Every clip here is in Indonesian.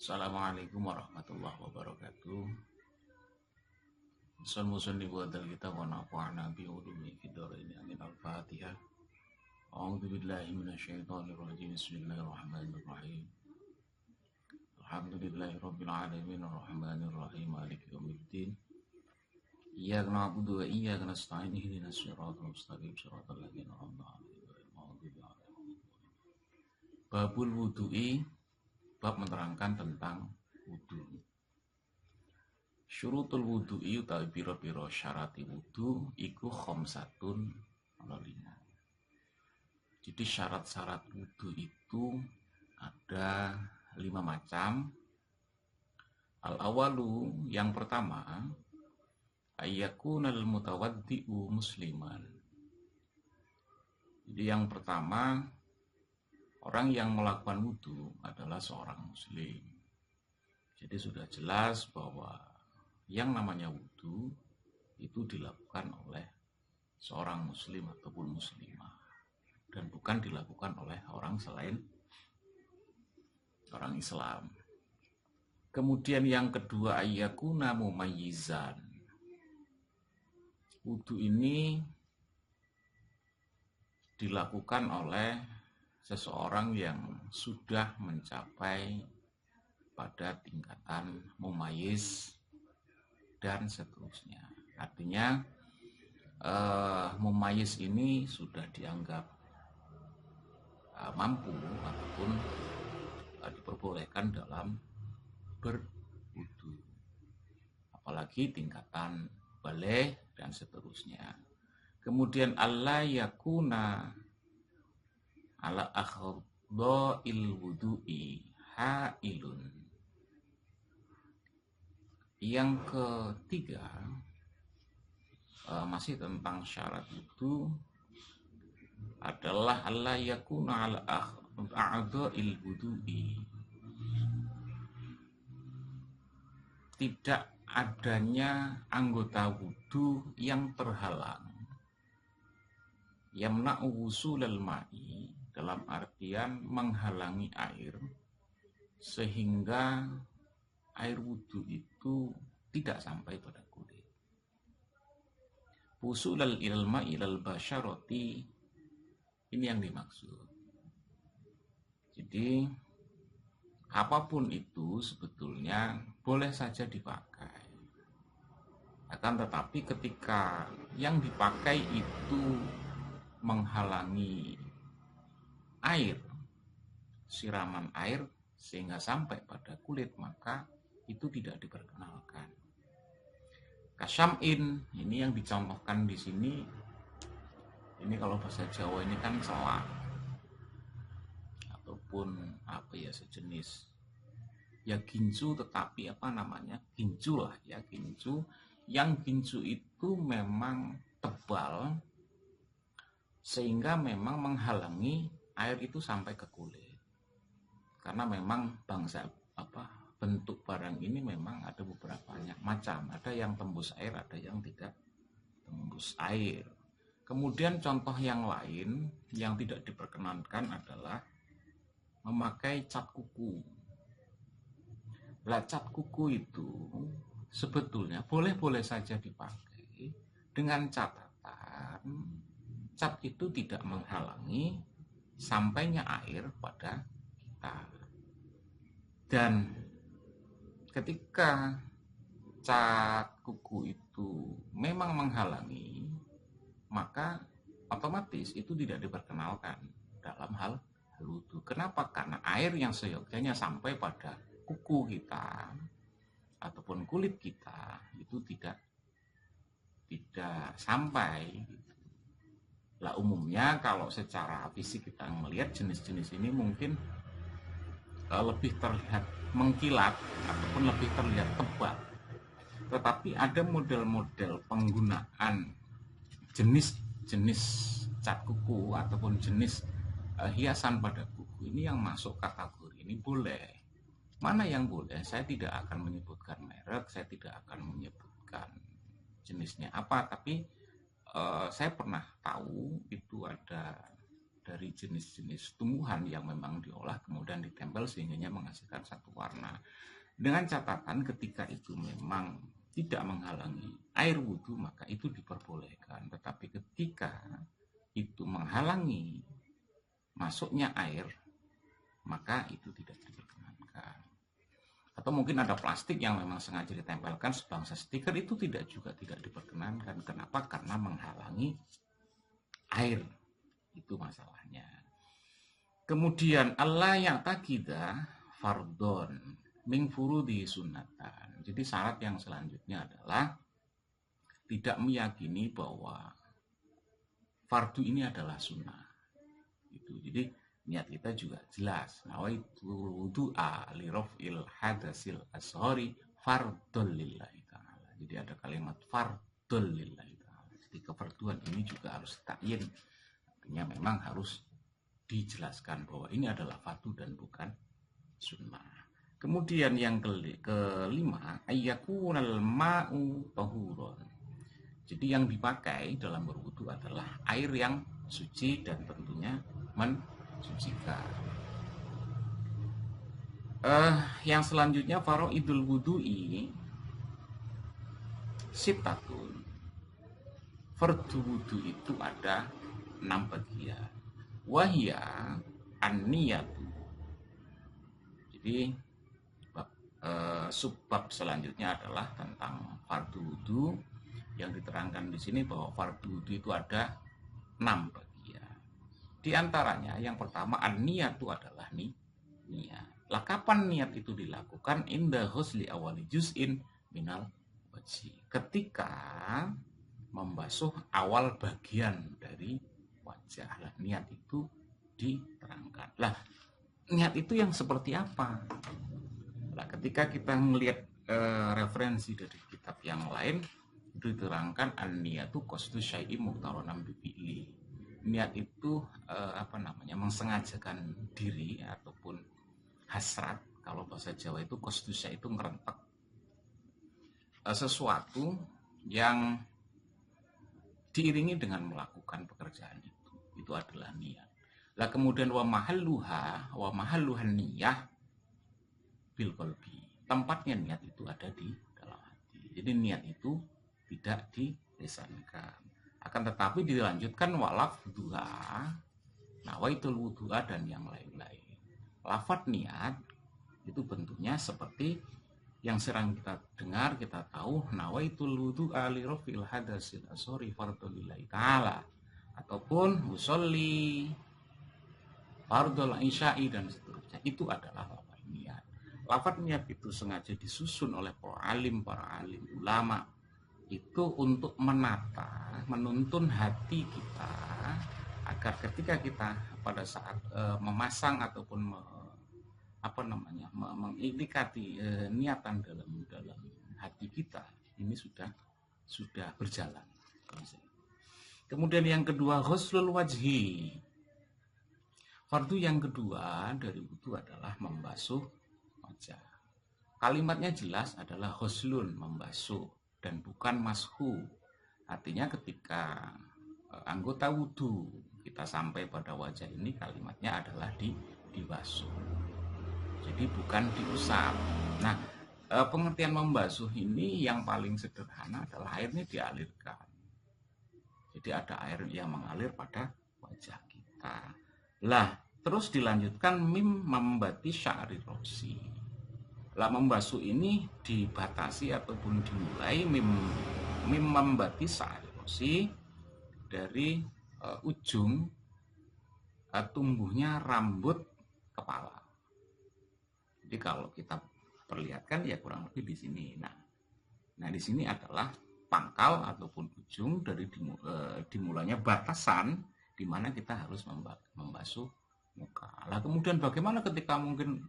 Assalamualaikum warahmatullahi wabarakatuh. Musun dibuat dari kita wa nafa'ana bi ulumi fid dharain amin al-Fatihah. A'udzu billahi minasyaitonir rajim. Bismillahirrahmanirrahim. Alhamdulillahirabbil alamin arrahmanir rahim maliki yaumiddin. Iyyaka na'budu wa iyyaka nasta'in ihdinas siratal mustaqim siratal ladzina an'amta 'alaihim ghairil maghdubi 'alaihim. Babul wudu'i, bab menerangkan tentang wudu. Syurutul wudu'i utawi pira-pira syarati wudu iku khamsatun ana 5. Jadi syarat-syarat wudu itu ada 5 macam. Al-awalu, yang pertama, ayyakunal mutawaddi'u musliman. Jadi yang pertama, orang yang melakukan wudu adalah seorang muslim. Jadi sudah jelas bahwa yang namanya wudu itu dilakukan oleh seorang muslim ataupun muslimah, dan bukan dilakukan oleh orang selain orang Islam. Kemudian yang kedua, ayyakuna mumayyizan. Wudu ini dilakukan oleh seseorang yang sudah mencapai pada tingkatan mumayyiz dan seterusnya. Artinya mumayyiz ini sudah dianggap mampu ataupun diperbolehkan dalam berwudu, apalagi tingkatan baligh dan seterusnya. Kemudian Allah yakuna ala akhdha'il wudu'i ha'ilun. Yang ketiga, masih tentang syarat itu adalah Allah yakuna ala a'dha'il wudu'i, tidak adanya anggota wudu yang terhalang. Yamna'u wusulal ma'i, dalam artian menghalangi air sehingga air wudu itu tidak sampai pada kulit. Wusulal ilal ma'i ilal basyarati, ini yang dimaksud. Jadi apapun itu sebetulnya boleh saja dipakai. Akan tetapi ketika yang dipakai itu menghalangi air, siraman air sehingga sampai pada kulit, maka itu tidak diperkenalkan. Kasyam'in, ini yang dicontohkan di sini. Ini kalau bahasa Jawa ini kan celak ataupun sejenis gincu, tetapi gincu lah ya, gincu. Yang gincu itu memang tebal sehingga memang menghalangi air itu sampai ke kulit. Karena memang bentuk barang ini memang ada beberapa macam. Ada yang tembus air, ada yang tidak tembus air. Kemudian contoh yang lain yang tidak diperkenankan adalah memakai cat kuku. Cat kuku itu sebetulnya boleh-boleh saja dipakai dengan catatan cat itu tidak menghalangi sampainya air pada kita. Dan ketika cat kuku itu memang menghalangi, maka otomatis itu tidak diperkenalkan dalam hal wudu. Kenapa? Karena air yang seyogyanya sampai pada kuku kita ataupun kulit kita itu tidak sampai. Lah umumnya kalau secara fisik kita melihat jenis-jenis ini mungkin lebih terlihat mengkilat ataupun lebih terlihat tebal. Tetapi ada model-model penggunaan jenis-jenis cat kuku ataupun jenis hiasan pada kuku ini yang masuk kategori ini boleh. Mana yang boleh? Saya tidak akan menyebutkan merek, saya tidak akan menyebutkan jenisnya apa, tapi saya pernah tahu itu ada dari jenis-jenis tumbuhan yang memang diolah kemudian ditempel sehingga menghasilkan satu warna. Dengan catatan ketika itu memang tidak menghalangi air wudhu maka itu diperbolehkan. Tetapi ketika itu menghalangi masuknya air maka itu tidak diperkenankan. Atau mungkin ada plastik yang memang sengaja ditempelkan sebangsa stiker, itu tidak diperkenankan. Kenapa? Karena menghalangi air. Itu masalahnya. Kemudian Allah yang takida fardon min furudi sunatan. Jadi syarat yang selanjutnya adalah tidak meyakini bahwa fardu ini adalah sunnah. Itu. Jadi niat kita juga jelas. Nawaitu du'a li raf'il hadasil ashari fardhul lillahi ta'ala. Jadi ada kalimat fardhul lillahi ta'ala. Jadi kefarduan ini juga harus ta'yin. Artinya memang harus dijelaskan bahwa ini adalah fardu dan bukan sunnah. Kemudian yang kelima, ayyakunal ma'u tahuron. Jadi yang dipakai dalam berwudu adalah air yang suci dan tentunya mensucikan. Yang selanjutnya faraidul wudu'i sitatun. Fardu wudu itu ada 6 bagian. Wahia an-niyatu. Jadi subbab selanjutnya adalah tentang fardu wudu yang diterangkan di sini bahwa fardu wudu itu ada 6 bagian. Di antaranya yang pertama an-niyatu adalah niat. Lah kapan niat itu dilakukan? Inda husli awali juz'in minal wajhi. Ketika membasuh awal bagian dari wajah. Lah niat itu diterangkan. Lah niat itu yang seperti apa? Lah ketika kita melihat referensi dari kitab yang lain itu diterangkan an-niyatu qasdu syai'in muqtaranam bi fi'li. Niat itu mengsengajakan diri ataupun hasrat. Kalau bahasa Jawa itu qasdu syai' itu ngerentek sesuatu yang diiringi dengan melakukan pekerjaan itu. Itu adalah niat. Lah kemudian wa mahalluhan niyah bil qalbi. Tempatnya niat itu ada di dalam hati. Jadi niat itu tidak dilisankan. Akan tetapi dilanjutkan walaf duha, nawaitul wudu'a dan yang lain-lain. Lafaz niat itu bentuknya seperti yang sering kita dengar, kita tahu nawaitul wudu'a li rafil hadasil ashari fardhul lillahi ta'ala ataupun musolli fardhul isya'i dan seterusnya. Itu adalah lafaz niat. Lafaz niat itu sengaja disusun oleh para alim ulama itu untuk menata, menuntun hati kita agar ketika kita pada saat memasang ataupun mengiktikati niatan dalam hati kita ini sudah berjalan. Kemudian yang kedua ghuslul wajhi. Fardu yang kedua dari wudu adalah membasuh wajah. Kalimatnya jelas adalah ghuslun, membasuh dan bukan mashu. Artinya ketika anggota wudu kita sampai pada wajah ini kalimatnya adalah dibasuh. Jadi bukan diusap. Nah, pengertian membasuh ini yang paling sederhana adalah airnya dialirkan. Jadi ada air yang mengalir pada wajah kita. Lah, terus dilanjutkan mim membati sya'ri rosi. Lah membasuh ini dibatasi ataupun dimulai mim membati sya'ri rosi dari ujung tumbuhnya rambut kepala. Jadi kalau kita perlihatkan ya kurang lebih di sini. Nah di sini adalah pangkal ataupun ujung dari dimulainya batasan di mana kita harus membasuh muka. Lah kemudian bagaimana ketika mungkin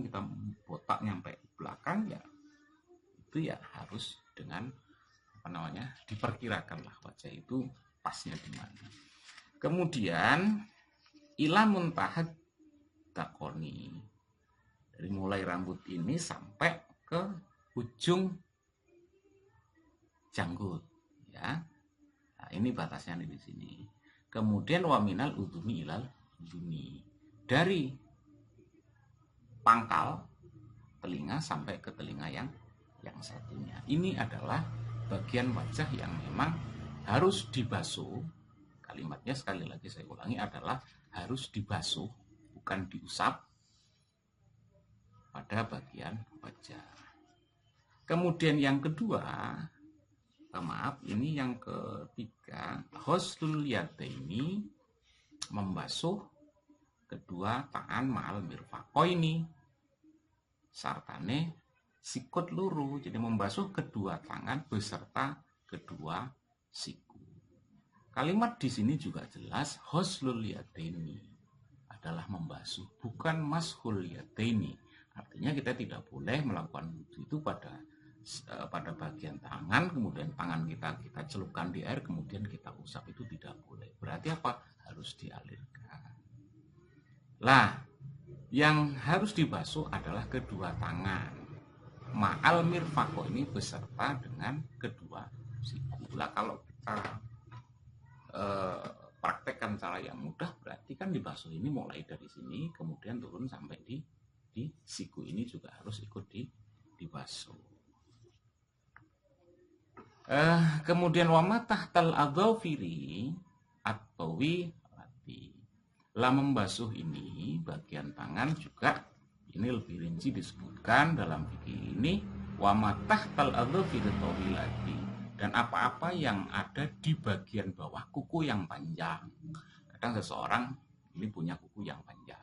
kita botak nyampe belakang ya itu ya harus dengan diperkirakanlah wajah itu pasnya di mana. Kemudian ila muntahad takoni. Dari mulai rambut ini sampai ke ujung janggut, ya. Nah, ini batasnya di sini. Kemudian wa minal udhuni ilal udhuni, dari pangkal telinga sampai ke telinga yang satunya. Ini adalah bagian wajah yang memang harus dibasuh. Kalimatnya sekali lagi saya ulangi adalah harus dibasuh, bukan diusap pada bagian wajah. Kemudian yang kedua, ini yang ketiga, ghuslul yadaini, membasuh kedua tangan ma'al mirfaqaini, sartane sikut luru. Jadi membasuh kedua tangan beserta kedua siku. Kalimat di sini juga jelas, ghuslul yadaini adalah membasuh, bukan mashul yadaini. Artinya kita tidak boleh melakukan wudu itu pada bagian tangan, kemudian tangan kita celupkan di air, kemudian kita usap, itu tidak boleh. Berarti apa? Harus dialirkan. Lah, yang harus dibasuh adalah kedua tangan ma'al mirfaqo ini beserta dengan kedua siku. Lah kalau kita praktekkan cara yang mudah, berarti kan dibasuh ini mulai dari sini kemudian turun sampai di siku ini juga harus ikut dibasuh. Kemudian wama tahtal adzafiri at-tawi lati. Lah membasuh ini bagian tangan juga ini lebih rinci disebutkan dalam fikih ini, wama tahtal adzafiri at-tawi lati, dan apa-apa yang ada di bagian bawah kuku yang panjang. Kadang seseorang ini punya kuku yang panjang.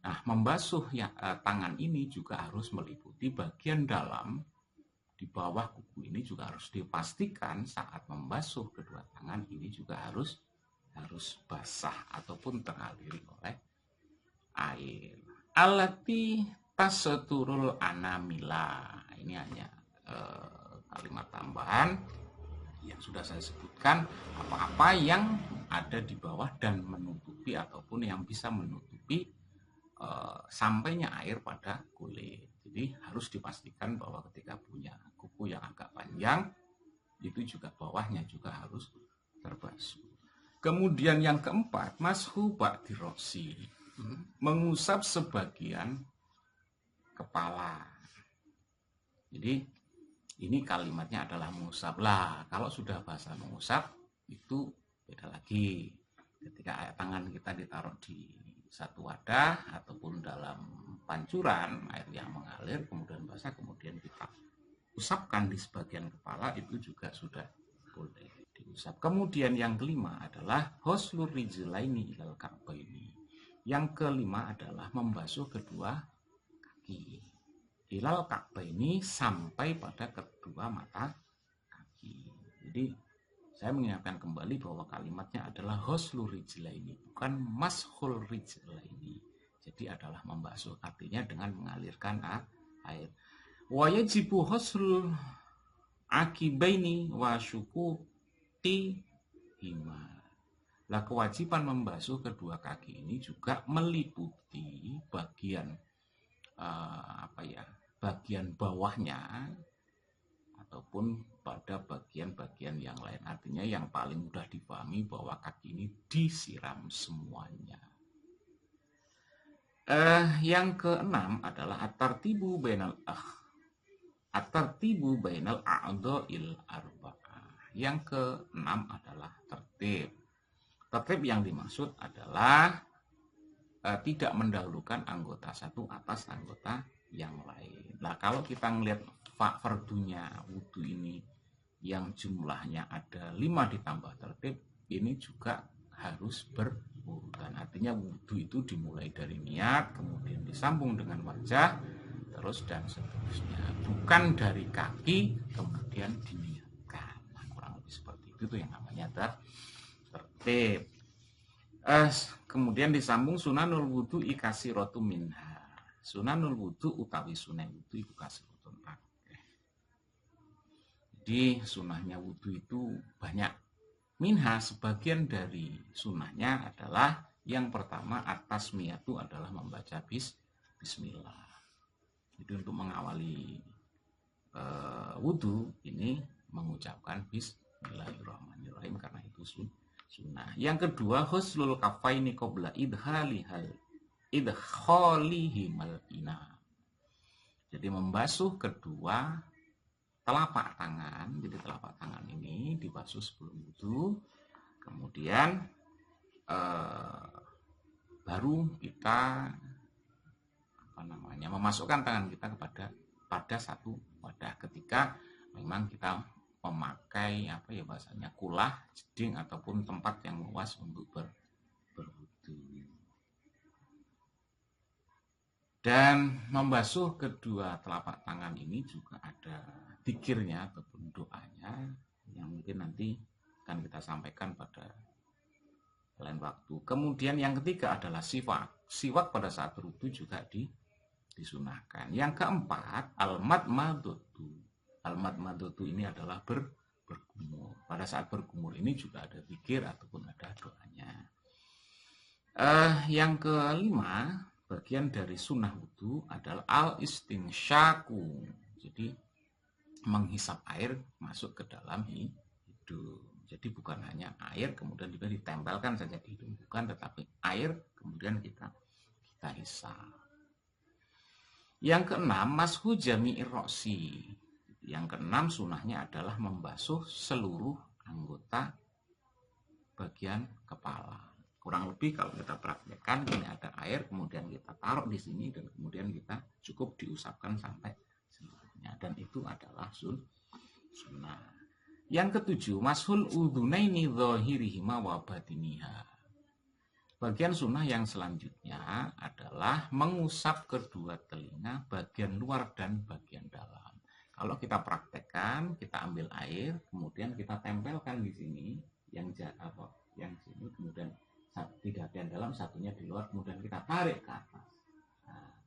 Nah, membasuh tangan ini juga harus meliputi bagian dalam di bawah kuku ini, juga harus dipastikan saat membasuh kedua tangan ini juga harus basah ataupun teraliri oleh air. Alati tasaturul anamila, ini hanya kalimat tambahan yang sudah saya sebutkan, apa-apa yang ada di bawah dan menutupi ataupun yang bisa menutupi sampainya air pada kulit. Jadi harus dipastikan bahwa ketika punya kuku yang agak panjang, itu juga bawahnya juga harus terbasuh. Kemudian yang keempat, mashu ba'dirosi, mengusap sebagian kepala. Jadi ini kalimatnya adalah mengusap. Lah, kalau sudah bahasa mengusap itu beda lagi. Ketika tangan kita ditaruh di satu wadah ataupun dalam pancuran, air yang mengalir kemudian basah, kemudian kita usapkan di sebagian kepala, itu juga sudah boleh diusap. Kemudian yang kelima adalah ghuslur rijlaini ilal ka'baini. Yang kelima adalah membasuh kedua kaki ilal ka'baini, sampai pada kedua mata kaki. Jadi saya mengingatkan kembali bahwa kalimatnya adalah ghuslur rijlaini, bukan mashul rijlaini. Jadi adalah membasuh, artinya dengan mengalirkan air. Wa yajibu ghuslul akibaini wa syukuti hima. Lah, kewajiban membasuh kedua kaki ini juga meliputi bagian bagian bawahnya ataupun pada bagian-bagian yang lain. Artinya yang paling mudah dipahami bahwa kaki ini disiram semuanya. Yang keenam adalah at-tartibu bainal a'dha'il arba'ah. Yang keenam adalah tertib. Tertib yang dimaksud adalah tidak mendahulukan anggota satu atas anggota yang lain. Nah, kalau kita melihat fardunya wudu ini yang jumlahnya ada 5 ditambah tertib, ini juga harus berurutan. Artinya wudu itu dimulai dari niat, kemudian disambung dengan wajah, terus dan seterusnya. Bukan dari kaki kemudian diniatkan. Nah, kurang lebih seperti itu yang namanya tertib. Kemudian disambung sunanul wudu ikasiratu minha. Sunanul wudu utawi sunah wudu iku kasirotun akeh. Jadi sunahnya wudu itu banyak. Minha, sebagian dari sunahnya adalah yang pertama, atas miyatu adalah membaca bismillah. Jadi untuk mengawali wudu ini mengucapkan bismillahirrahmanirrahim, karena itu sunnah. Yang kedua, ghuslul kafaini qabla idkhalihimal ina. Jadi membasuh kedua telapak tangan. Jadi telapak tangan ini dibasuh sebelum wudu. Kemudian baru kita memasukkan tangan kita pada satu wadah ketika memang kita memakai bahasanya kulah, jeding ataupun tempat yang luas untuk berwudu. Dan membasuh kedua telapak tangan ini juga ada dzikirnya ataupun doanya yang mungkin nanti akan kita sampaikan pada lain waktu. Kemudian yang ketiga adalah siwak. Siwak pada saat berwudu juga disunahkan. Yang keempat, al-madmadatu. Al-madmadatu ini adalah bergumur. Pada saat bergumur ini juga ada zikir ataupun ada doanya. Yang kelima, bagian dari sunnah wudu adalah al-istinsyaku. Jadi menghisap air masuk ke dalam hidung. Jadi bukan hanya air kemudian juga ditempelkan saja di hidung, bukan, tetapi air kemudian kita hisap. Yang keenam, mashu jami'ir roksi. Yang keenam sunnahnya adalah membasuh seluruh anggota bagian kepala. Kurang lebih kalau kita praktekkan, ini ada air, kemudian kita taruh di sini dan kemudian kita cukup diusapkan sampai seluruhnya, dan itu adalah sunnah. Yang ketujuh, mashul udhunaini dhahirihima wa batiniha. Bagian sunnah yang selanjutnya adalah mengusap kedua telinga bagian luar dan bagian dalam. Kalau kita praktekkan, kita ambil air, kemudian kita tempelkan di sini, yang sini, kemudian tiga bagian dalam, satunya di luar, kemudian kita tarik ke atas. Nah,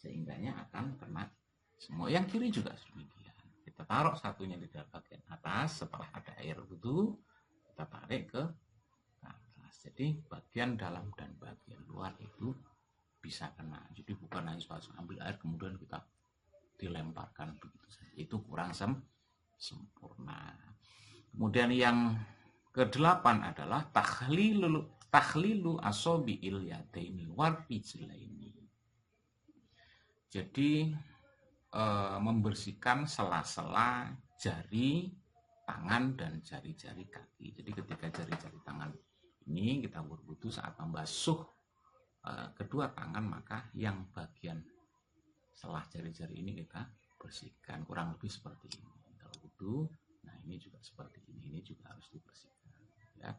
sehingganya akan kena semua. Yang kiri juga demikian. Kita taruh satunya di dalam bagian atas, setelah ada air wudu, kita tarik ke atas. Jadi bagian dalam dan bagian luar itu bisa kena. Jadi bukan hanya ambil air kemudian kita dilemparkan begitu saja. Itu kurang sempurna. Kemudian yang kedelapan adalah takhlilu asobi'il yadaini warrijlaini. Jadi membersihkan sela-sela jari tangan dan jari-jari kaki. Jadi ketika jari-jari tangan ini kita berwudu saat membasuh kedua tangan, maka yang bagian selah jari-jari ini kita bersihkan. Kurang lebih seperti ini. Kalau wudu, nah ini juga seperti ini juga harus dibersihkan. Ya.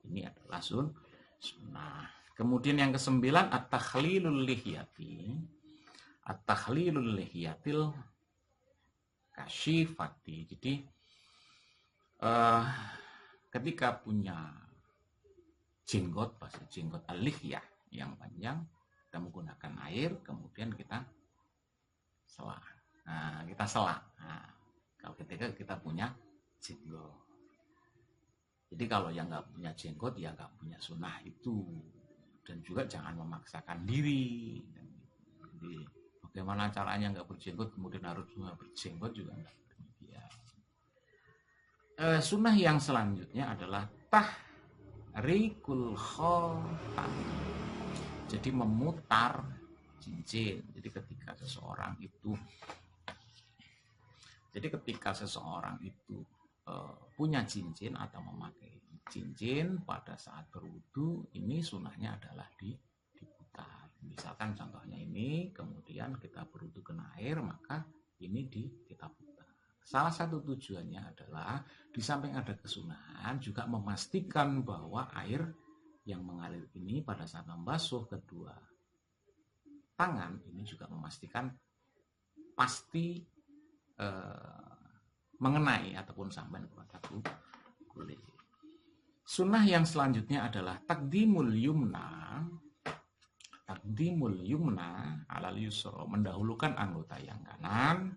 Ini adalah sunnah. Kemudian yang kesembilan, at-takhlilul lihyati. At-takhlilul lihyatil kasyifati. Jadi ketika punya jenggot, bahasa jenggot al-lihyah yang panjang, kita menggunakan air, kemudian kita selah. Nah, kita selah. Nah, kalau ketika kita punya jenggot. Jadi kalau yang nggak punya jenggot, ya nggak punya sunnah itu. Dan juga jangan memaksakan diri. Jadi bagaimana caranya nggak berjenggot, kemudian harus berjenggot juga nggak demikian. Sunnah yang selanjutnya adalah tahrikul khotam. Jadi memutar cincin. Jadi ketika seseorang itu punya cincin atau memakai cincin pada saat berwudu, ini sunnahnya adalah diputar. Misalkan contohnya ini, kemudian kita berwudu kena air, maka ini kita putar. Salah satu tujuannya adalah di samping ada kesunahan, juga memastikan bahwa air yang mengalir ini pada saat membasuh kedua tangan ini juga memastikan pasti mengenai ataupun sampai kepada kulit. Sunnah yang selanjutnya adalah takdimul yumna alal yusra, mendahulukan anggota yang kanan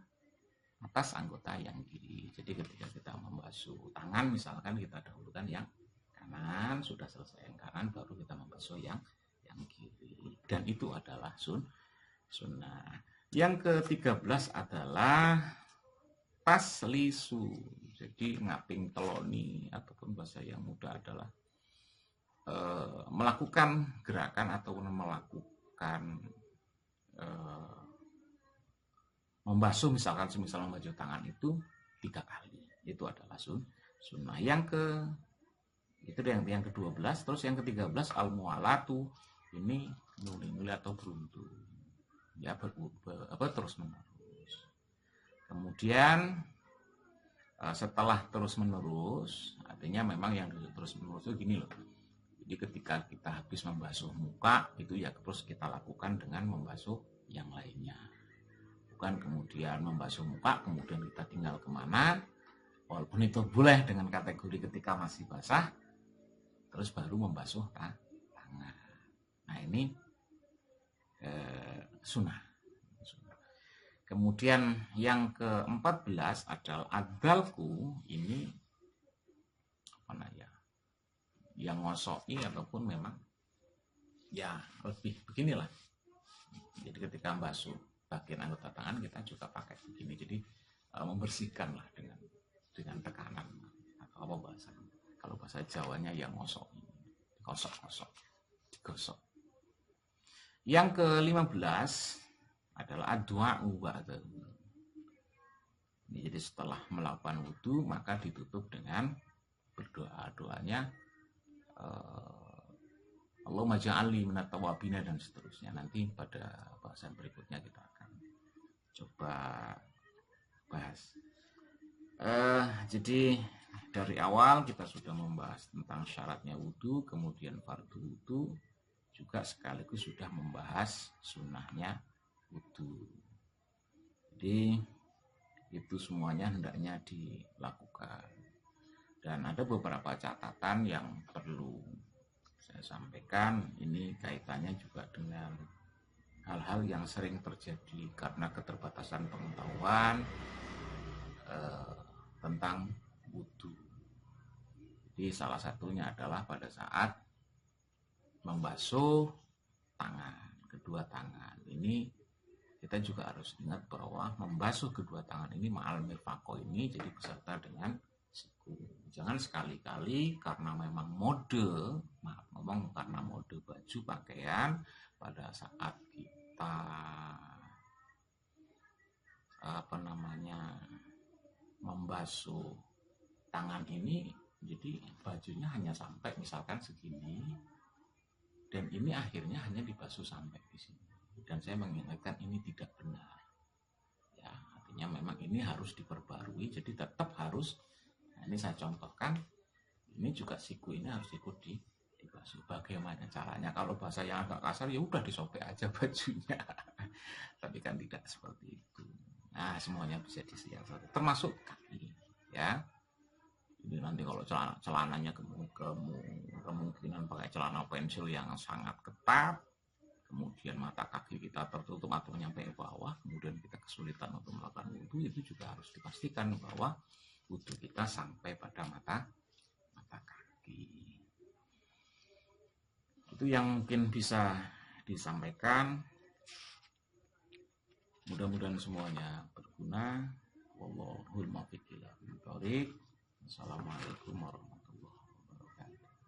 atas anggota yang kiri. Jadi ketika kita membasuh tangan, misalkan kita dahulukan yang kanan, sudah selesai yang kanan, baru kita membasuh yang kiri. Dan itu adalah sunnah. Yang ke-13 adalah taslisu. Jadi ngaping teloni, ataupun bahasa yang mudah adalah melakukan gerakan atau melakukan membasuh, misalkan semisal membasuh tangan itu 3 kali. Itu adalah sunnah. Itu yang ke-12, terus yang ke-13 al-mualatu, ini nuli-nuli atau beruntun. Ya terus menerus. Kemudian setelah terus menerus, artinya memang yang terus menerus itu gini loh. Jadi ketika kita habis membasuh muka itu ya terus kita lakukan dengan membasuh yang lainnya. Bukan kemudian membasuh muka kemudian kita tinggal kemana, walaupun itu boleh dengan kategori ketika masih basah, terus baru membasuh tangan. Nah ini sunnah. Kemudian yang ke-14 adalah adalku, ini apa namanya, yang ngosoki ataupun memang ya lebih beginilah. Jadi ketika basuh bagian anggota tangan kita juga pakai begini. Jadi membersihkan lah dengan tekanan atau apa bahasa. Kalau bahasa Jawanya yang ngosok, digosok. Yang ke-15 adalah ad-du'a ba'da. Jadi setelah melakukan wudu maka ditutup dengan berdoa. Doanya Allahumma ja'alni minat tawabina dan seterusnya. Nanti pada bahasan berikutnya kita akan coba bahas. Jadi dari awal kita sudah membahas tentang syaratnya wudu, kemudian fardu wudu, juga sekaligus sudah membahas sunnahnya wudu. Jadi itu semuanya hendaknya dilakukan. Dan ada beberapa catatan yang perlu saya sampaikan. Ini kaitannya juga dengan hal-hal yang sering terjadi karena keterbatasan pengetahuan tentang wudu. Jadi salah satunya adalah pada saat membasuh kedua tangan. Ini kita juga harus ingat bahwa membasuh kedua tangan ini ma'al mirfaqo ini jadi beserta dengan siku. Jangan sekali-kali karena memang karena mode baju pakaian pada saat kita membasuh tangan ini, jadi bajunya hanya sampai misalkan segini dan ini akhirnya hanya dibasuh sampai di sini. Dan saya mengingatkan ini tidak benar. Ya, artinya memang ini harus diperbarui. Jadi tetap harus. Nah, ini saya contohkan. Ini juga siku ini harus ikut dibasuh. Bagaimana caranya? Kalau bahasa yang agak kasar ya udah disobek aja bajunya. Tapi kan tidak seperti itu. Nah, semuanya bisa disiasati. Termasuk kaki, ya. Jadi nanti kalau celananya kemungkinan pakai celana pensil yang sangat ketat, kemudian mata kaki kita tertutup atau nyampe bawah, kemudian kita kesulitan untuk melakukan wudu, itu juga harus dipastikan bahwa wudu kita sampai pada mata kaki. Itu yang mungkin bisa disampaikan. Mudah-mudahan semuanya berguna. Wallahul muwaffiq ila aqwamit thoriq. Assalamualaikum warahmatullahi wabarakatuh.